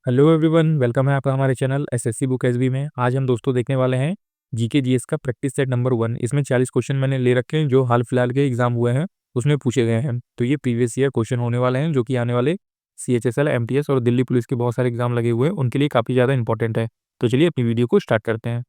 Hello everyone, welcome है आपका हमारे चैनल एसएससी बुक एसबी में। आज हम दोस्तों देखने वाले हैं जीके जीएस का प्रैक्टिस सेट नंबर 1। इसमें 40 क्वेश्चन मैंने ले रखे हैं जो हाल फिलहाल के एग्जाम हुए हैं उसमें पूछे गए हैं। तो ये प्रीवियस ईयर क्वेश्चन होने वाले हैं जो कि आने वाले सीएचएसएल, एमटीएस और दिल्ली पुलिस के बहुत सारे एग्जाम लगे हुए हैं, उनके लिए काफ़ी ज़्यादा इंपॉर्टेंट है। तो चलिए अपनी वीडियो को स्टार्ट करते हैं।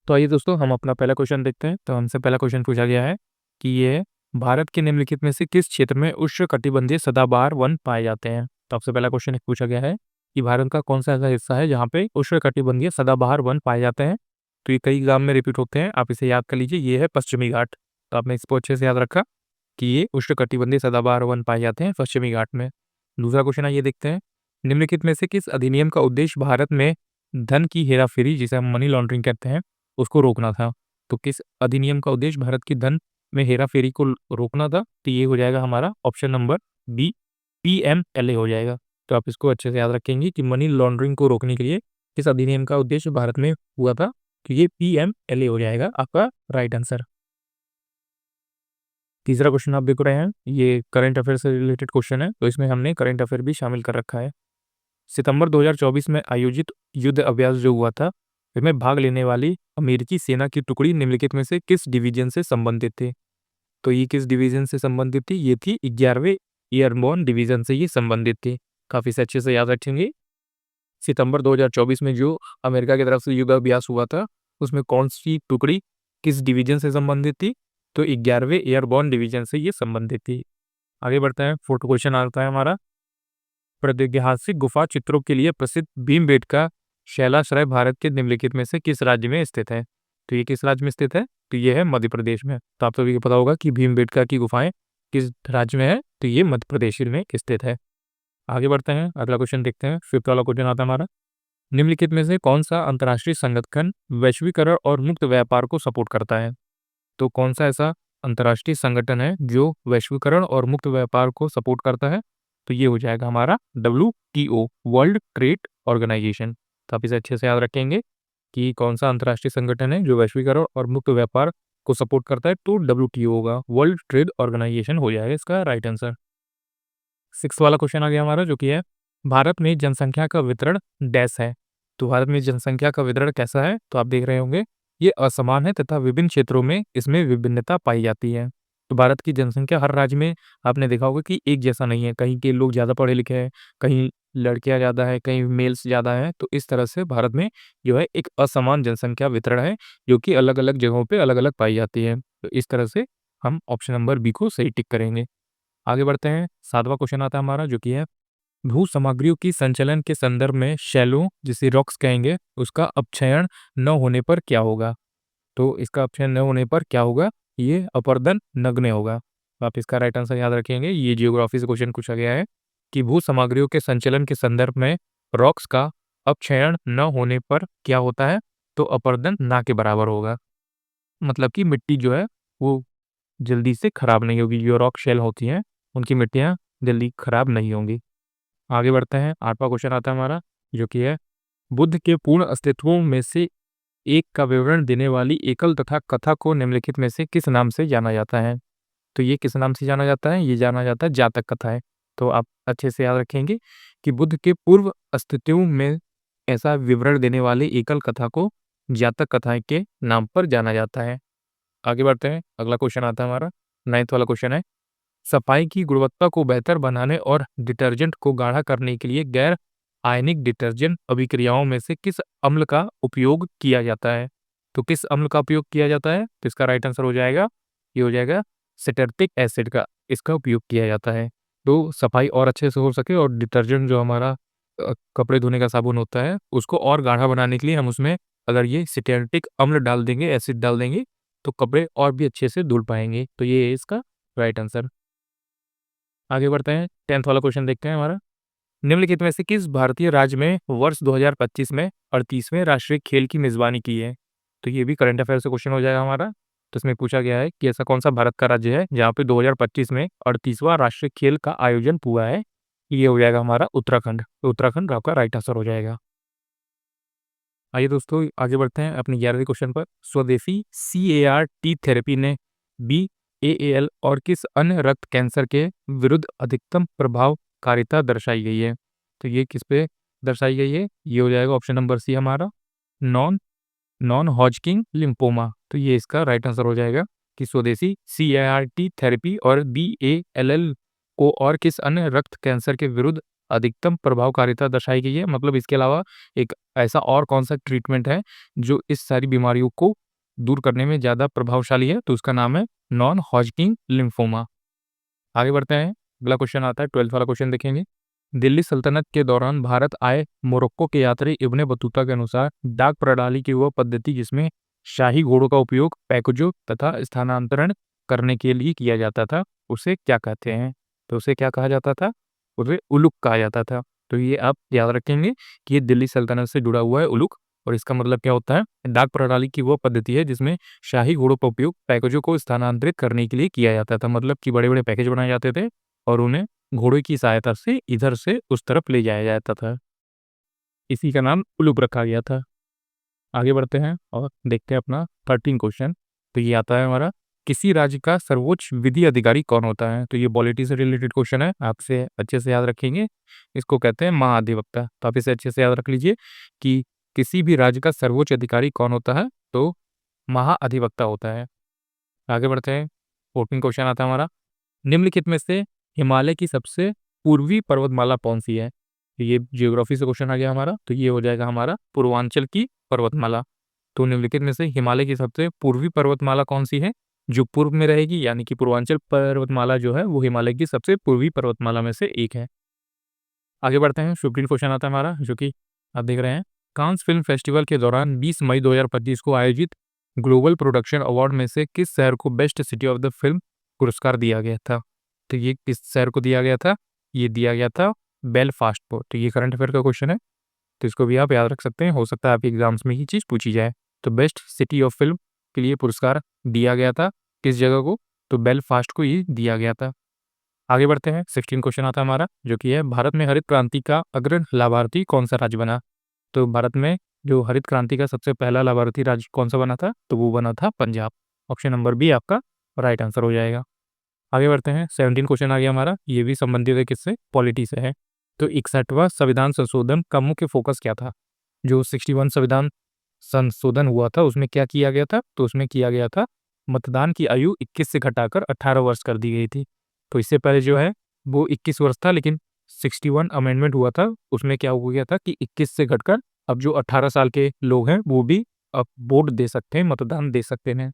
तो आइए दोस्तों हम अपना पहला क्वेश्चन देखते हैं। तो हमसे पहला क्वेश्चन पूछा गया है कि ये भारत के निम्नलिखित में से किस क्षेत्र में उष्णकटिबंधीय सदाबहार वन पाए जाते हैं। तो आपसे पहला क्वेश्चन एक पूछा गया है कि भारत का कौन सा ऐसा हिस्सा है जहाँ पे उष्णकटिबंधीय सदाबहार वन पाए जाते हैं। तो ये कई एग्जाम में रिपीट होते हैं, आप इसे याद कर लीजिए। ये है पश्चिमी घाट। तो आपने इसको अच्छे से याद रखा कि ये उष्णकटिबंधीय सदाबहार वन पाए जाते हैं पश्चिमी घाट में। दूसरा क्वेश्चन है, ये देखते हैं निम्नलिखित में से किस अधिनियम का उद्देश्य भारत में धन की हेराफेरी, जिसे हम मनी लॉन्ड्रिंग कहते हैं, उसको रोकना था। तो किस अधिनियम का उद्देश्य भारत की धन में हेराफेरी को रोकना था। तो ये हो जाएगा हमारा ऑप्शन नंबर बी, पीएमएलए हो जाएगा। तो आप इसको अच्छे से याद रखेंगे कि मनी लॉन्ड्रिंग को रोकने के लिए किस अधिनियम का उद्देश्य भारत में हुआ था। तो ये पीएमएलए हो जाएगा आपका राइट आंसर। तीसरा क्वेश्चन आप देख रहे हैं, ये करंट अफेयर से रिलेटेड क्वेश्चन है, तो इसमें हमने करंट अफेयर भी शामिल कर रखा है। सितंबर 2024 में आयोजित युद्ध अभ्यास जो हुआ था, इसमें भाग लेने वाली अमेरिकी सेना की टुकड़ी निम्नलिखित में से किस डिवीजन से संबंधित थी। तो ये किस डिवीजन से संबंधित थी, ये थी 11वें एयरबोर्न डिवीजन से ये संबंधित थी। काफी से अच्छे से याद रखेंगे। सितंबर 2024 में जो अमेरिका की तरफ से युद्ध अभ्यास हुआ था, उसमें कौन सी टुकड़ी किस डिवीजन से संबंधित थी। तो 11वें एयरबोर्न डिवीजन से ये संबंधित थी। आगे बढ़ते हैं, फोर्थ क्वेश्चन आता है हमारा, प्रागैतिहासिक गुफा चित्रों के लिए प्रसिद्ध भीमबेटका शैलाश्रय भारत के निम्नलिखित में से किस राज्य में स्थित है। तो ये किस राज्य में स्थित है। तो ये है मध्य प्रदेश में। तो आप सभी को पता होगा कि भीमबेटका की गुफाएं किस राज्य में है। तो ये मध्य प्रदेश में स्थित है। आगे बढ़ते हैं, अगला क्वेश्चन देखते हैं। फिफ्थ वाला क्वेश्चन आता है हमारा, निम्नलिखित में से कौन सा अंतर्राष्ट्रीय संगठन वैश्वीकरण और मुक्त व्यापार को सपोर्ट करता है। तो कौन सा ऐसा अंतर्राष्ट्रीय संगठन है जो वैश्वीकरण और मुक्त व्यापार को सपोर्ट करता है। तो ये हो जाएगा हमारा WTO, वर्ल्ड ट्रेड ऑर्गेनाइजेशन। तो आप इसे अच्छे से याद रखेंगे कि कौन सा अंतर्राष्ट्रीय संगठन है जो वैश्वीकरण और मुक्त व्यापार को सपोर्ट करता है। तो WTO होगा, वर्ल्ड ट्रेड ऑर्गेनाइजेशन हो जाएगा इसका राइट आंसर। सिक्स वाला क्वेश्चन आ गया हमारा, जो कि है भारत में जनसंख्या का वितरण डैश है। तो भारत में जनसंख्या का वितरण कैसा है। तो आप देख रहे होंगे ये असमान है तथा विभिन्न क्षेत्रों में इसमें विभिन्नता पाई जाती है। तो भारत की जनसंख्या हर राज्य में आपने देखा होगा कि एक जैसा नहीं है। कहीं के लोग ज़्यादा पढ़े लिखे हैं, कहीं लड़कियां ज़्यादा है, कहीं मेल्स ज़्यादा है। तो इस तरह से भारत में जो है एक असमान जनसंख्या वितरण है, जो कि अलग अलग जगहों पे अलग अलग पाई जाती है। तो इस तरह से हम ऑप्शन नंबर बी को सही टिक करेंगे। आगे बढ़ते हैं, सातवां क्वेश्चन आता है हमारा, जो कि है भू सामग्रियों की संचलन के संदर्भ में शैलों, जिसे रॉक्स कहेंगे, उसका अपक्षयण न होने पर क्या होगा। तो इसका अपक्षयण न होने पर क्या होगा। ये अपर्दन नग्न होगा। तो आप इसका राइट आंसर याद रखेंगे। ये जियोग्राफी से क्वेश्चन पूछा गया है कि भू सामग्रियों के संचलन के संदर्भ में रॉक्स का अपक्षयण न होने पर क्या होता है। तो अपर्दन ना के बराबर होगा। मतलब कि मिट्टी जो है वो जल्दी से खराब नहीं होगी। जो रॉक शेल होती हैं उनकी मिट्टियाँ जल्दी खराब नहीं होंगी। आगे बढ़ते हैं, आठवां क्वेश्चन आता है हमारा, जो कि है बुद्ध के पूर्ण अस्तित्वों में से एक का विवरण देने वाली एकल तथा कथा को निम्नलिखित में से किस नाम से जाना जाता है। तो ये किस नाम से जाना जाता है। ये जाना जाता है जातक कथाएं। तो आप अच्छे से याद रखेंगे कि बुद्ध के पूर्व अस्तित्वों में ऐसा विवरण देने वाली एकल कथा को जातक कथाएं के नाम पर जाना जाता है। आगे बढ़ते हैं, अगला क्वेश्चन आता है हमारा, नाइन्थ वाला क्वेश्चन है, सफाई की गुणवत्ता को बेहतर बनाने और डिटर्जेंट को गाढ़ा करने के लिए गैर आयनिक डिटर्जेंट अभिक्रियाओं में से किस अम्ल का उपयोग किया जाता है। तो किस अम्ल का उपयोग किया जाता है। तो इसका राइट आंसर हो जाएगा, ये हो जाएगा सिट्रिक एसिड का इसका उपयोग किया जाता है। तो सफाई और अच्छे से हो सके और डिटर्जेंट जो हमारा कपड़े धोने का साबुन होता है उसको और गाढ़ा बनाने के लिए हम उसमें अगर ये सिट्रिक अम्ल डाल देंगे, एसिड डाल देंगे, तो कपड़े और भी अच्छे से धुल पाएंगे। तो ये है इसका राइट आंसर। आगे बढ़ते हैं, 10th वाला क्वेश्चन देखते हैं हमारा, निम्नलिखित में से किस भारतीय राज्य में वर्ष 2025 में 38वें राष्ट्रीय खेल की मेजबानी की है। तो ये भी करंट अफेयर से क्वेश्चन हो जाएगा हमारा। तो इसमें पूछा गया है कि ऐसा कौन सा भारत का राज्य है जहाँ पे 2025 में 38वां राष्ट्रीय खेल का आयोजन हुआ है। ये हो जाएगा हमारा उत्तराखंड। तो उत्तराखंड आपका राइट आंसर हो जाएगा। आइए दोस्तों आगे बढ़ते हैं अपने 11वें क्वेश्चन पर, स्वदेशी CAR-T थेरेपी ने बी AAL और किस अन्य रक्त कैंसर के विरुद्ध अधिकतम प्रभावकारिता दर्शाई गई है? तो ये किस पे दर्शाई गई है? ये हो जाएगा ऑप्शन नंबर सी हमारा नॉन नॉन हॉजकिन लिम्फोमा। तो ये इसका राइट आंसर हो जाएगा कि स्वदेशी CAR-T थेरेपी और BALL को और किस अन्य रक्त कैंसर के विरुद्ध अधिकतम प्रभावकारिता दर्शाई गई है। मतलब इसके अलावा एक ऐसा और कौन सा ट्रीटमेंट है जो इस सारी बीमारियों को दूर करने में ज़्यादा प्रभावशाली है, तो उसका नाम है नॉन हॉजकिन लिम्फोमा। आगे बढ़ते हैं, अगला क्वेश्चन आता है 12th वाला क्वेश्चन देखेंगे। दिल्ली सल्तनत के दौरान भारत आए मोरक्को के यात्री इब्ने बतूता के अनुसार डाक प्रणाली की वह पद्धति जिसमें शाही घोड़ों का उपयोग पैकेजों तथा स्थानांतरण करने के लिए किया जाता था, उसे क्या कहते हैं? तो उसे क्या कहा जाता था? उसे उलुक कहा जाता था। तो ये आप याद रखेंगे कि ये दिल्ली सल्तनत से जुड़ा हुआ है उलुक, और इसका मतलब क्या होता है? डाक प्रणाली की वो पद्धति है जिसमें शाही घोड़ों का उपयोग पैकेजों को स्थानांतरित करने के लिए किया जाता था। मतलब कि बड़े-बड़े पैकेज बनाए जाते थे और उन्हें घोड़े की सहायता से इधर से उस तरफ ले जाया जाता था। इसी का नाम उलूप रखा गया था। आगे बढ़ते हैं और देखते हैं अपना 13 क्वेश्चन। तो ये आता है हमारा, किसी राज्य का सर्वोच्च विधि अधिकारी कौन होता है? तो ये पॉलिटी से रिलेटेड क्वेश्चन है, आपसे अच्छे से याद रखेंगे। इसको कहते हैं महाधिवक्ता। तो आप इसे अच्छे से याद रख लीजिए कि किसी भी राज्य का सर्वोच्च अधिकारी कौन होता है? तो महाअधिवक्ता होता है। आगे बढ़ते हैं, 14 क्वेश्चन आता है हमारा, निम्नलिखित में से हिमालय की सबसे पूर्वी पर्वतमाला कौन सी है? ये ज्योग्राफी से क्वेश्चन आ गया हमारा, तो ये हो जाएगा हमारा पूर्वांचल की पर्वतमाला। तो निम्नलिखित में से हिमालय की सबसे पूर्वी पर्वतमाला कौन सी है जो पूर्व में रहेगी, यानी कि पूर्वांचल पर्वतमाला जो है वो हिमालय की सबसे पूर्वी पर्वतमाला में से एक है। आगे बढ़ते हैं, 15 क्वेश्चन आता है हमारा, जो कि आप देख रहे हैं, कांस फिल्म फेस्टिवल के दौरान 20 मई 2025 को आयोजित ग्लोबल प्रोडक्शन अवार्ड में से किस शहर को best city of the film पुरस्कार दिया गया था? तो ये किस शहर को दिया गया था? ये दिया गया था बेलफास्ट को। तो ये करंट अफेयर का क्वेश्चन है, तो इसको भी आप याद रख सकते हैं, हो सकता है आपके एग्जाम्स में ही चीज़ पूछी जाए। तो बेस्ट सिटी ऑफ फिल्म के लिए पुरस्कार दिया गया था किस जगह को? तो बेलफास्ट को ये दिया गया था। आगे बढ़ते हैं, 16 क्वेश्चन आता है हमारा, जो कि है, भारत में हरित क्रांति का अग्रणी लाभार्थी कौन सा राज्य बना? तो भारत में जो हरित क्रांति का सबसे पहला लाभार्थी राज्य कौन सा बना था? तो वो बना था पंजाब। ऑप्शन नंबर बी आपका राइट आंसर हो जाएगा। आगे बढ़ते हैं, 17 क्वेश्चन आ गया हमारा, ये भी संबंधित है किससे? पॉलिटी से है। तो 61वां संविधान संशोधन का मुख्य फोकस क्या था? जो 61 संविधान संशोधन हुआ था उसमें क्या किया गया था? तो उसमें किया गया था मतदान की आयु 21 से घटाकर 18 वर्ष कर दी गई थी। तो इससे पहले जो है वो 21 वर्ष था, लेकिन 61 अमेंडमेंट हुआ था, उसमें क्या हो गया था कि 21 से घटकर अब जो 18 साल के लोग हैं वो भी अब वोट दे सकते हैं, मतदान दे सकते हैं।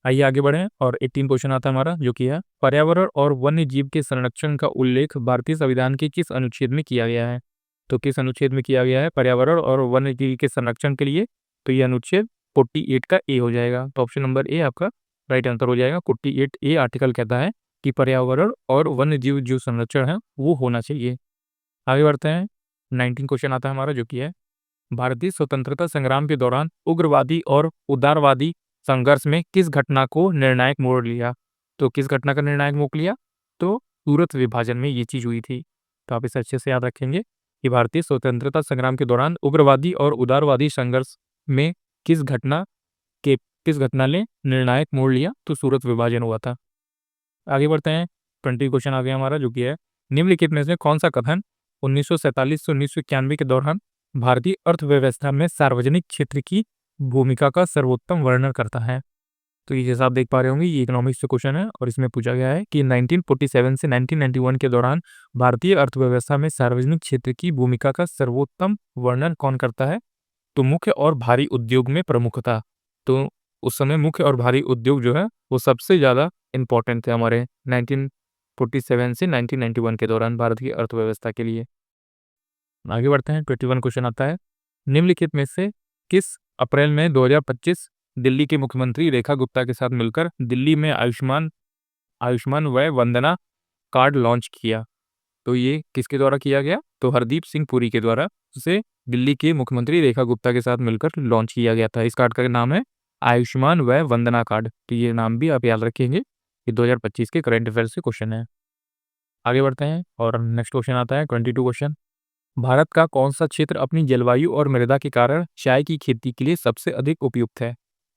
आइए आगे बढ़ें और 18 क्वेश्चन आता है हमारा, जो कि है, पर्यावरण और वन्य जीव के संरक्षण का उल्लेख भारतीय संविधान के किस अनुच्छेद में किया गया है? तो किस अनुच्छेद में किया गया है पर्यावरण और वन्य जीव के संरक्षण के लिए? तो ये अनुच्छेद 48 का ए हो जाएगा। तो ऑप्शन नंबर ए आपका राइट आंसर हो जाएगा। 48 ए आर्टिकल कहता है कि पर्यावरण और वन्य जीव जो संरक्षण है वो होना चाहिए। आगे बढ़ते हैं, 19 क्वेश्चन आता है हमारा, जो कि है, भारतीय स्वतंत्रता संग्राम के दौरान उग्रवादी और उदारवादी संघर्ष में किस घटना को निर्णायक मोड़ लिया? तो किस घटना का निर्णायक मोड़ लिया? तो सूरत विभाजन में ये चीज हुई थी। तो आप इसे अच्छे से याद रखेंगे कि भारतीय स्वतंत्रता संग्राम के दौरान उग्रवादी और उदारवादी संघर्ष में किस घटना के किस घटना ने निर्णायक मोड़ लिया? तो सूरत विभाजन हुआ था। आगे बढ़ते हैं, 20 क्वेश्चन आ गया हमारा, जो कि है, निम्नलिखित में से कौन सा कथन 1947 से 1991 के दौरान भारतीय अर्थव्यवस्था में सार्वजनिक क्षेत्र की भूमिका का सर्वोत्तम वर्णन करता है? तो ये जैसा आप देख पा रहे होंगे ये इकोनॉमिक्स से क्वेश्चन है और इसमें पूछा गया है कि 1947 से 1991 के दौरान भारतीय अर्थव्यवस्था में सार्वजनिक क्षेत्र की भूमिका का सर्वोत्तम वर्णन कौन करता है? तो मुख्य और भारी उद्योग में प्रमुखता। तो उस समय मुख्य और भारी उद्योग जो है वो सबसे ज़्यादा इंपॉर्टेंट थे हमारे 1947 से 1991 के दौरान भारत की अर्थव्यवस्था के लिए। आगे बढ़ते हैं, 21 क्वेश्चन आता है, निम्नलिखित में से किस अप्रैल में 2025 दिल्ली के मुख्यमंत्री रेखा गुप्ता के साथ मिलकर दिल्ली में आयुष्मान आयुष्मान वय वंदना कार्ड लॉन्च किया? तो ये किसके द्वारा किया गया? तो हरदीप सिंह पुरी के द्वारा उसे दिल्ली के मुख्यमंत्री रेखा गुप्ता के साथ मिलकर लॉन्च किया गया था। इस कार्ड का नाम है आयुष्मान वय वंदना कार्ड। तो ये नाम भी आप याद रखेंगे, ये 2025 के करंट अफेयर से क्वेश्चन है। आगे बढ़ते हैं और नेक्स्ट क्वेश्चन आता है 22 क्वेश्चन, भारत का कौन सा क्षेत्र अपनी जलवायु और मृदा के कारण चाय की खेती के लिए सबसे अधिक उपयुक्त है?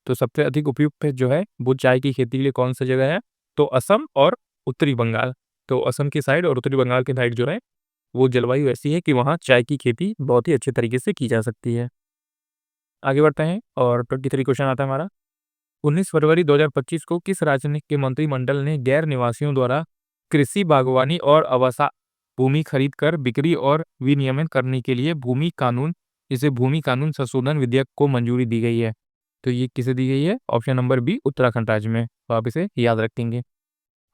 तो सबसे अधिक उपयुक्त जो है वो चाय की खेती के लिए कौन सा जगह है? तो असम और उत्तरी बंगाल। तो असम की साइड और उत्तरी बंगाल की साइड जो है वो जलवायु ऐसी है कि वहाँ चाय की खेती बहुत ही अच्छे तरीके से की जा सकती है। आगे बढ़ते हैं और 23 क्वेश्चन आता है हमारा। 19 फरवरी 2025 को किस राज्य के मंत्रिमंडल ने गैर निवासियों द्वारा कृषि, बागवानी और आवासा भूमि खरीद कर बिक्री और विनियमन करने के लिए भूमि कानून संशोधन विधेयक को मंजूरी दी गई है? तो ये किसे दी गई है? ऑप्शन नंबर बी, उत्तराखंड राज्य में। तो आप इसे याद रखेंगे।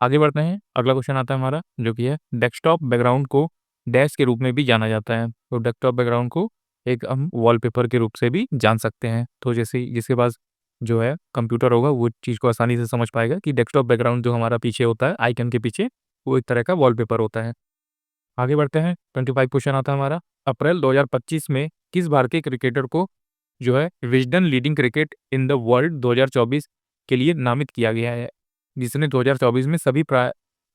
आगे बढ़ते हैं, अगला क्वेश्चन आता है हमारा जो कि है डेस्कटॉप बैकग्राउंड को डैश के रूप में भी जाना जाता है। तो डेस्कटॉप बैकग्राउंड को एक हम वॉलपेपर के रूप से भी जान सकते हैं। तो जैसे जिसके पास जो है कंप्यूटर होगा वो चीज़ को आसानी से समझ पाएगा कि डेस्कटॉप बैकग्राउंड जो हमारा पीछे होता है आइकन के पीछे, वो एक तरह का वॉलपेपर होता है। आगे बढ़ते हैं, 25 क्वेश्चन आता है हमारा। अप्रैल 2025 में किस भारतीय क्रिकेटर को जो है Wisden leading cricket in the world 2024 के लिए नामित किया गया है, जिसने 2024 में सभी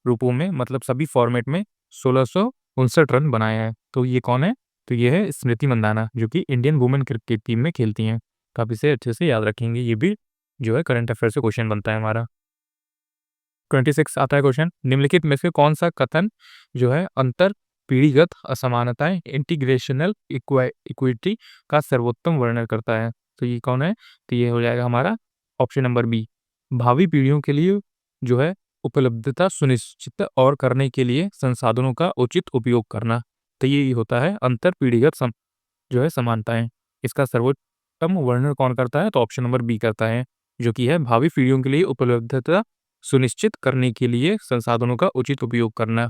रूपों में मतलब सभी फॉर्मेट में 1659 रन बनाए हैं? तो ये कौन है? तो ये है स्मृति मंदाना, जो कि इंडियन वुमेन क्रिकेट टीम में खेलती हैं। तो आप इसे अच्छे से याद रखेंगे, ये भी जो है करंट अफेयर से क्वेश्चन बनता है हमारा। 26 आता है क्वेश्चन, निम्नलिखित में से कौन सा कथन जो है अंतर पीढ़ीगत असमानताएं इंटीग्रेशनल इक्विटी का सर्वोत्तम वर्णन करता है? तो ये कौन है? तो ये हो जाएगा हमारा ऑप्शन नंबर बी, भावी पीढ़ियों के लिए जो है उपलब्धता सुनिश्चित और करने के लिए संसाधनों का उचित उपयोग करना। तो ये होता है अंतर पीढ़ीगत जो है समानताएं। इसका सर्वोत्तम वर्णन कौन करता है? तो ऑप्शन नंबर बी करता है, जो कि है भावी पीढ़ियों के लिए उपलब्धता सुनिश्चित करने के लिए संसाधनों का उचित उपयोग करना।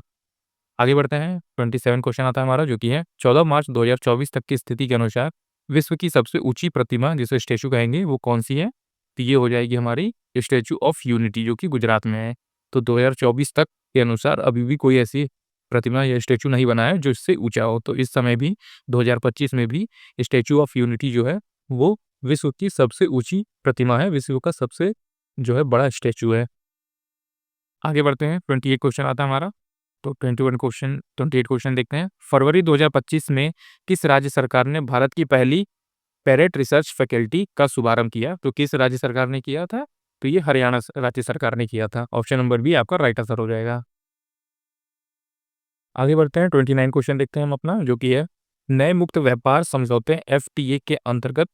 आगे बढ़ते हैं, 27 क्वेश्चन आता है हमारा जो कि है 14 मार्च 2024 तक की स्थिति के अनुसार विश्व की सबसे ऊंची प्रतिमा जिसे स्टैचू कहेंगे वो कौन सी है? तो ये हो जाएगी हमारी स्टैचू ऑफ यूनिटी, जो कि गुजरात में है। तो 2024 तक के अनुसार अभी भी कोई ऐसी प्रतिमा या स्टैचू नहीं बना है जो इससे ऊंचा हो। तो इस समय भी 2025 में भी स्टैचू ऑफ यूनिटी जो है वो विश्व की सबसे ऊंची प्रतिमा है, विश्व का सबसे जो है बड़ा स्टैचू है। आगे बढ़ते हैं, 28 क्वेश्चन आता है हमारा। तो 28 क्वेश्चन देखते हैं। फरवरी 2025 में किस राज्य सरकार ने भारत की पहली पैरेट रिसर्च फैकल्टी का शुभारंभ किया? तो किस राज्य सरकार ने किया था? तो ये हरियाणा राज्य सरकार ने किया था। ऑप्शन नंबर बी आपका राइट आंसर हो जाएगा। आगे बढ़ते हैं, 29 क्वेश्चन देखते हैं हम अपना जो कि है नए मुक्त व्यापार समझौते एफटीए के अंतर्गत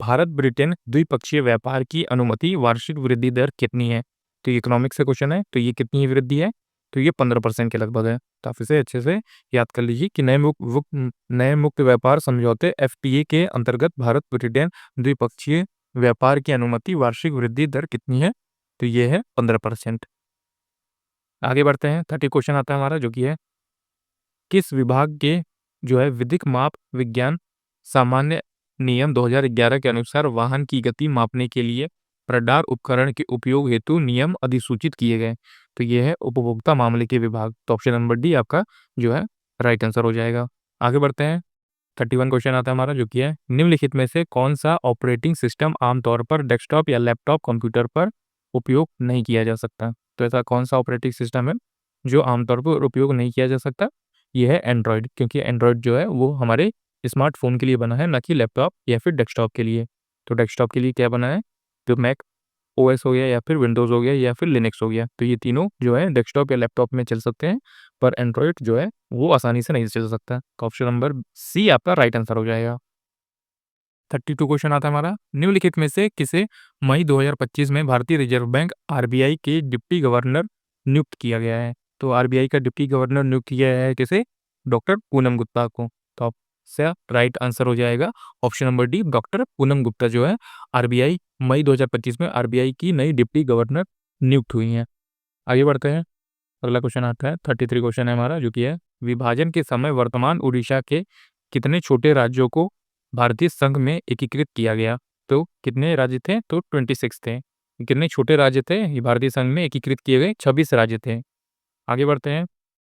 भारत ब्रिटेन द्विपक्षीय व्यापार की अनुमति वार्षिक वृद्धि दर कितनी है? तो ये इकोनॉमिक्स से क्वेश्चन है। तो ये कितनी वृद्धि है? तो ये 15% के लगभग है। तो आप इसे अच्छे से याद कर लीजिए कि नए मुक्त व्यापार समझौते एफटीए के अंतर्गत भारत ब्रिटेन द्विपक्षीय व्यापार की अनुमति वार्षिक वृद्धि दर कितनी है? तो ये है 15%। आगे बढ़ते हैं, 30 क्वेश्चन आता है हमारा जो कि है किस विभाग के जो है विधिक माप विज्ञान सामान्य नियम 2011 के अनुसार वाहन की गति मापने के लिए रडार उपकरण के उपयोग हेतु नियम अधिसूचित किए गए? तो ये है उपभोक्ता मामले के विभाग। तो ऑप्शन नंबर डी आपका जो है राइट आंसर हो जाएगा। आगे बढ़ते हैं, 31 क्वेश्चन आता है हमारा जो कि है निम्नलिखित में से कौन सा ऑपरेटिंग सिस्टम आमतौर पर डेस्कटॉप या लैपटॉप कंप्यूटर पर उपयोग नहीं किया जा सकता? तो ऐसा कौन सा ऑपरेटिंग सिस्टम है जो आमतौर पर उपयोग नहीं किया जा सकता? ये है एंड्रॉयड, क्योंकि एंड्रॉयड जो है वो हमारे स्मार्टफ़ोन के लिए बना है, ना कि लैपटॉप या फिर डेस्कटॉप के लिए। तो डेस्कटॉप के लिए क्या बना है? तो मैक ओएस हो गया या फिर विंडोज़ हो गया या फिर लिनक्स हो गया। तो ये तीनों जो है डेस्कटॉप या लैपटॉप में चल सकते हैं, पर एंड्रॉयड जो है वो आसानी से नहीं चल सकता। तो ऑप्शन नंबर सी आपका राइट आंसर हो जाएगा। 32 क्वेश्चन आता है हमारा, निम्नलिखित में से किसे मई 2025 में भारतीय रिजर्व बैंक आरबीआई के डिप्टी गवर्नर नियुक्त किया गया है? तो आरबीआई का डिप्टी गवर्नर नियुक्त किया गया है किसे? डॉक्टर पूनम गुप्ता को। तो आपसे राइट आंसर हो जाएगा option number D, doctor Poonam Gupta जो है आरबीआई मई 2025 में आरबीआई की नई डिप्टी गवर्नर नियुक्त हुई हैं। आगे बढ़ते हैं, अगला क्वेश्चन आता है, 33 क्वेश्चन है हमारा जो कि है विभाजन के समय वर्तमान उड़ीसा के कितने छोटे राज्यों को भारतीय संघ में एकीकृत किया गया? तो कितने राज्य थे? तो 26 थे। कितने छोटे राज्य थे ये भारतीय संघ में एकीकृत किए गए? 26 राज्य थे। आगे बढ़ते हैं,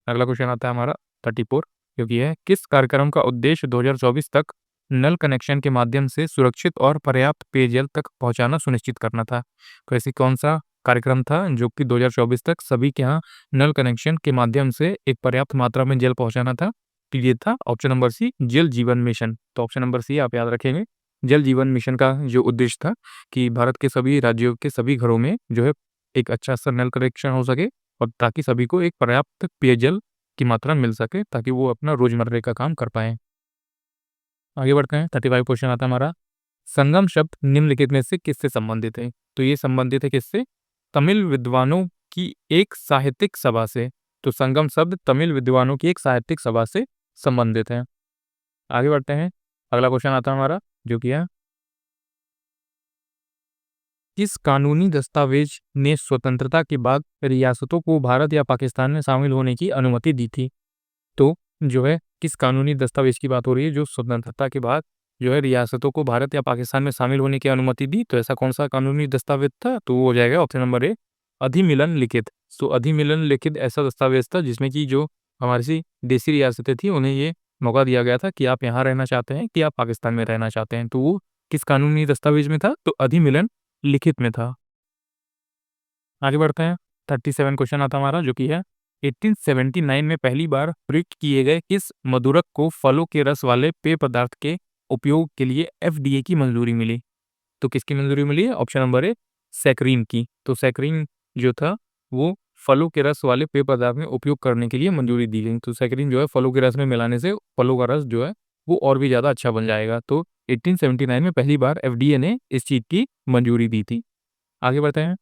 अगला क्वेश्चन आता है हमारा 34 जो कि है किस कार्यक्रम का उद्देश्य 2024 तक नल कनेक्शन के माध्यम से सुरक्षित और पर्याप्त पेयजल तक पहुंचाना सुनिश्चित करना था? तो ऐसी कौन सा कार्यक्रम था जो कि 2024 तक सभी के यहाँ नल कनेक्शन के माध्यम से एक पर्याप्त मात्रा में जल पहुंचाना था? तो ये था ऑप्शन नंबर सी, जल जीवन मिशन। तो ऑप्शन नंबर सी आप याद रखेंगे, जल जीवन मिशन का जो उद्देश्य था कि भारत के सभी राज्यों के सभी घरों में जो है एक अच्छा सा नल कनेक्शन हो सके और ताकि सभी को एक पर्याप्त पेयजल की मात्रा मिल सके ताकि वो अपना रोजमर्रे का काम कर पाएँ। आगे बढ़ते हैं, 35 क्वेश्चन आता है हमारा। संगम शब्द निम्नलिखित में से किससे संबंधित है? तो ये संबंधित है किससे? तमिल विद्वानों की एक साहित्यिक सभा से। तो संगम शब्द तमिल विद्वानों की एक साहित्यिक सभा से संबंधित है। आगे बढ़ते हैं, अगला क्वेश्चन आता है हमारा जो कि है, किस कानूनी दस्तावेज ने स्वतंत्रता के बाद रियासतों को भारत या पाकिस्तान में शामिल होने की अनुमति दी थी? तो जो है किस कानूनी दस्तावेज की बात हो रही है जो स्वतंत्रता के बाद जो है रियासतों को भारत या पाकिस्तान में शामिल होने की अनुमति दी? तो ऐसा कौन सा कानूनी दस्तावेज था? तो वो हो जाएगा ऑप्शन नंबर ए, अधिमिलन लिखित। तो अधिमिलन लिखित ऐसा दस्तावेज था जिसमें कि जो हमारी सी देसी रियासतें थी उन्हें ये मौका दिया गया था कि आप यहाँ रहना चाहते हैं कि आप पाकिस्तान में रहना चाहते हैं। तो वो किस कानूनी दस्तावेज में था? तो अधिमिलन लिखित में था। आगे बढ़ते हैं, 37 क्वेश्चन आता है हमारा जो कि है, 1879 में पहली बार प्रयुक्त किए गए किस मधुरक को फलों के रस वाले पेय पदार्थ के उपयोग के लिए एफडीए की मंजूरी मिली? तो किसकी मंजूरी मिली है? ऑप्शन नंबर ए, सैकरीन की। तो सैकरीन जो था वो फलों के रस वाले पेय पदार्थ में उपयोग करने के लिए मंजूरी दी गई। तो सैकरीन जो है फलों के रस में मिलाने से फलों का रस जो है वो और भी ज़्यादा अच्छा बन जाएगा। तो 1879 में पहली बार एफडीए ने इस चीज़ की मंजूरी दी थी। आगे बढ़ते हैं,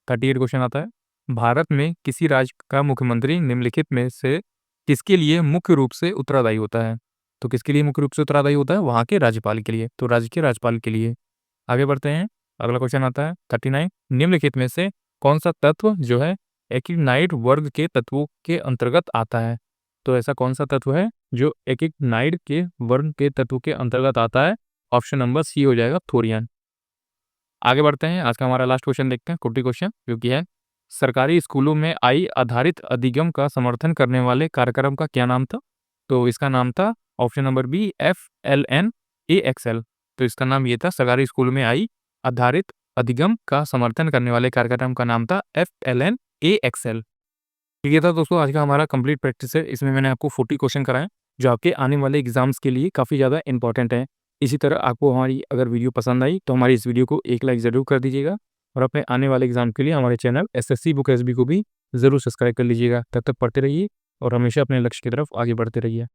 38 क्वेश्चन आता है, भारत में किसी राज्य का मुख्यमंत्री निम्नलिखित में से किसके लिए मुख्य रूप से उत्तरदायी होता है? तो किसके लिए मुख्य रूप से उत्तरदायी होता है? वहाँ के राज्यपाल के लिए। तो राज्य के राज्यपाल के लिए। आगे बढ़ते हैं, अगला क्वेश्चन आता है 39, निम्नलिखित में से कौन सा तत्व जो है एक्टिनाइड वर्ग के तत्वों के अंतर्गत आता है? तो ऐसा कौन सा तत्व है जो एक्टिनाइड के वर्ग के तत्व के अंतर्गत आता है? ऑप्शन नंबर सी हो जाएगा, थोरियम। आगे बढ़ते हैं, आज का हमारा लास्ट क्वेश्चन देखते हैं, 40 क्वेश्चन जो कि है, सरकारी स्कूलों में आई आधारित अधिगम का समर्थन करने वाले कार्यक्रम का क्या नाम था? तो इसका नाम था ऑप्शन नंबर बी, FLNAXL। तो इसका नाम ये था, सरकारी स्कूलों में आई आधारित अधिगम का समर्थन करने वाले कार्यक्रम का नाम था FLNAXL। ये था दोस्तों आज का हमारा कंप्लीट प्रैक्टिस है। इसमें मैंने आपको 40 क्वेश्चन कराए जो आपके आने वाले एग्जाम्स के लिए काफ़ी ज़्यादा इंपॉर्टेंट है। इसी तरह आपको हमारी अगर वीडियो पसंद आई तो हमारी इस वीडियो को एक लाइक ज़रूर कर दीजिएगा और अपने आने वाले एग्जाम के लिए हमारे चैनल SSC बुक SB को भी ज़रूर सब्सक्राइब कर लीजिएगा। तब तक पढ़ते रहिए और हमेशा अपने लक्ष्य की तरफ आगे बढ़ते रहिए।